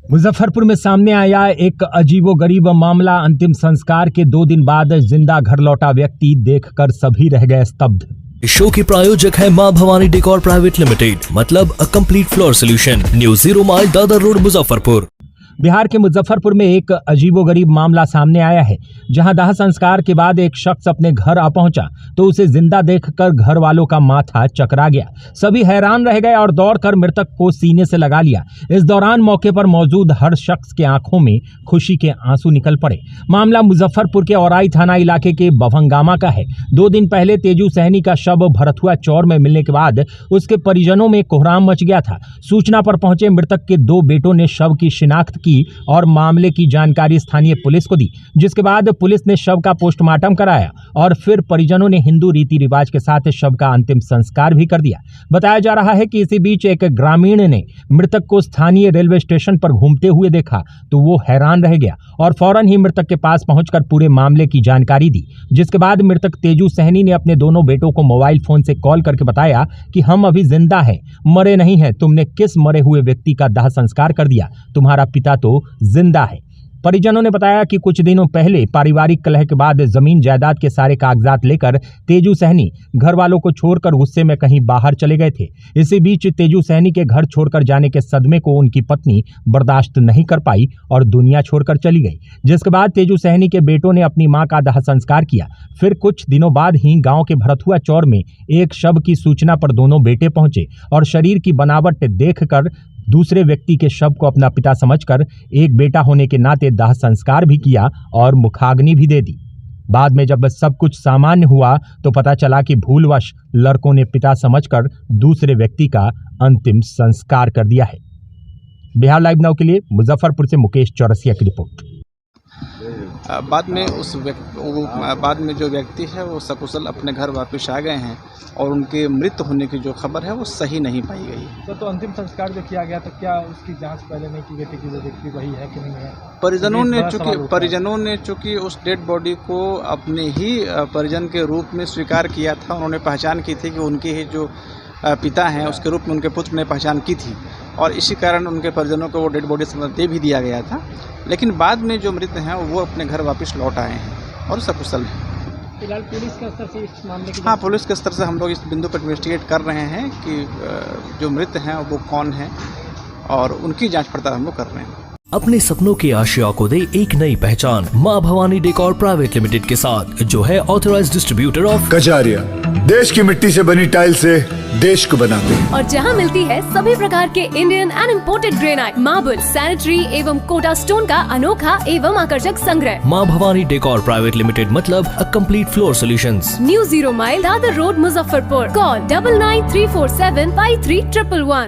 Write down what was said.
मुजफ्फरपुर में सामने आया एक अजीबोगरीब मामला। अंतिम संस्कार के 2 दिन बाद जिंदा घर लौटा व्यक्ति देखकर सभी रह गए स्तब्ध। इस शो के प्रायोजक है मां भवानी डेकोर प्राइवेट लिमिटेड, मतलब a complete floor solution, new 0 mile Dadar road Muzaffarpur. Bihar के मुजफ्फरपुर में एक अजीबोगरीब मामला सामने आया है, जहां दाह संस्कार के बाद एक शख्स अपने घर आ पहुंचा तो उसे जिंदा देखकर घर वालों का माथा चकरा गया। सभी हैरान रह गए और दौड़कर मृतक को सीने से लगा लिया। इस दौरान मौके पर मौजूद हर शख्स के आंखों में खुशी के आंसू निकल पड़े। मामला मुजफ्फरपुर के औराई थाना इलाके के बभंगामा का है। 2 दिन पहले तेजू सहनी का शव भरथुआ चौर में मिलने के बाद उसके परिजनों में कोहराम मच गया था। सूचना पर पहुंचे मृतक के 2 बेटों ने शव की शिनाख्त और मामले की जानकारी स्थानीय पुलिस को दी, जिसके बाद पुलिस ने शव का पोस्टमार्टम कराया और फिर परिजनों ने हिंदू रीति रिवाज के साथ शव का अंतिम संस्कार भी कर दिया। बताया जा रहा है कि इसी बीच एक ग्रामीण ने मृतक को स्थानीय रेलवे स्टेशन पर घूमते हुए देखा तो वो हैरान रह गया और फौरन ही मृतक के पास पहुंचकर पूरे मामले की जानकारी दी, जिसके बाद मृतक तेजू सहनी ने अपने दोनों बेटों को मोबाइल फोन से कॉल करके बताया कि हम अभी जिंदा हैं, मरे नहीं हैं। तुमने किस मरे हुए व्यक्ति का दाह संस्कार कर दिया? तुम्हारा पिता तो जिंदा है। परिजनों ने बताया कि कुछ दिनों पहले पारिवारिक कलह के बाद जमीन जायदाद के सारे कागजात लेकर तेजू सहनी घर वालों को छोड़कर गुस्से में कहीं बाहर चले गए थे। इसी बीच तेजू सहनी के घर छोड़कर जाने के सदमे को उनकी पत्नी बर्दाश्त नहीं कर पाई और दुनिया छोड़कर चली गई, जिसके बाद तेजू सहनी के बेटों ने अपनी मां का दाह संस्कार किया। फिर कुछ दिनों बाद ही गांव के भरथुआ चौर में एक शव की सूचना पर दोनों बेटे पहुंचे और शरीर की बनावट देखकर दूसरे व्यक्ति के शव को अपना पिता समझकर एक बेटा होने के नाते दाह संस्कार भी किया और मुखाग्नि भी दे दी। बाद में जब सब कुछ सामान्य हुआ तो पता चला कि भूलवश लड़कों ने पिता समझकर दूसरे व्यक्ति का अंतिम संस्कार कर दिया है। बिहार लाइव नाउ के लिए मुजफ्फरपुर से मुकेश चौरसिया की रिपोर्ट। बाद में जो व्यक्ति है वो सकुशल अपने घर वापस आ गए हैं और उनके मृत होने की जो खबर है वो सही नहीं पाई गई। तो अंतिम संस्कार जो किया गया तो क्या उसकी जांच पहले नहीं की गई थी कि वो व्यक्ति वही है कि नहीं है? परिजनों ने चूँकि उस डेड बॉडी को अपने ही परिजन के रूप में स्वीकार किया था। उन्होंने पहचान की थी कि उनके ही जो पिता हैं उसके रूप में उनके पुत्र ने पहचान की थी और इसी कारण उनके परिजनों को वो डेड बॉडी दे भी दिया गया था। लेकिन बाद में जो मृत हैं वो अपने घर वापस लौट आए हैं और सकुशल हैं। फिलहाल पुलिस के स्तर से इस मामले की पुलिस के स्तर से हम लोग इस बिंदु पर इन्वेस्टिगेट कर रहे हैं कि जो मृत हैं वो कौन हैं और उनकी जांच पड़ताल हम लोग कर रहे हैं। अपने सपनों की आशिया को दे एक नई पहचान मां भवानी डेकोर प्राइवेट लिमिटेड के साथ, जो है ऑथराइज्ड डिस्ट्रीब्यूटर ऑफ कजारिया। देश की मिट्टी से बनी टाइल से देश को बनाते हैं और जहां मिलती है सभी प्रकार के Indian and imported granite, marble, sanitary एवं कोटा स्टोन का अनोखा एवं आकर्षक संग्रह। मां भवानी डेकोर प्राइवेट लिमिटेड, मतलब a complete floor solutions, new 0 mile Dadar road Muzaffarpur. Call 9934753111।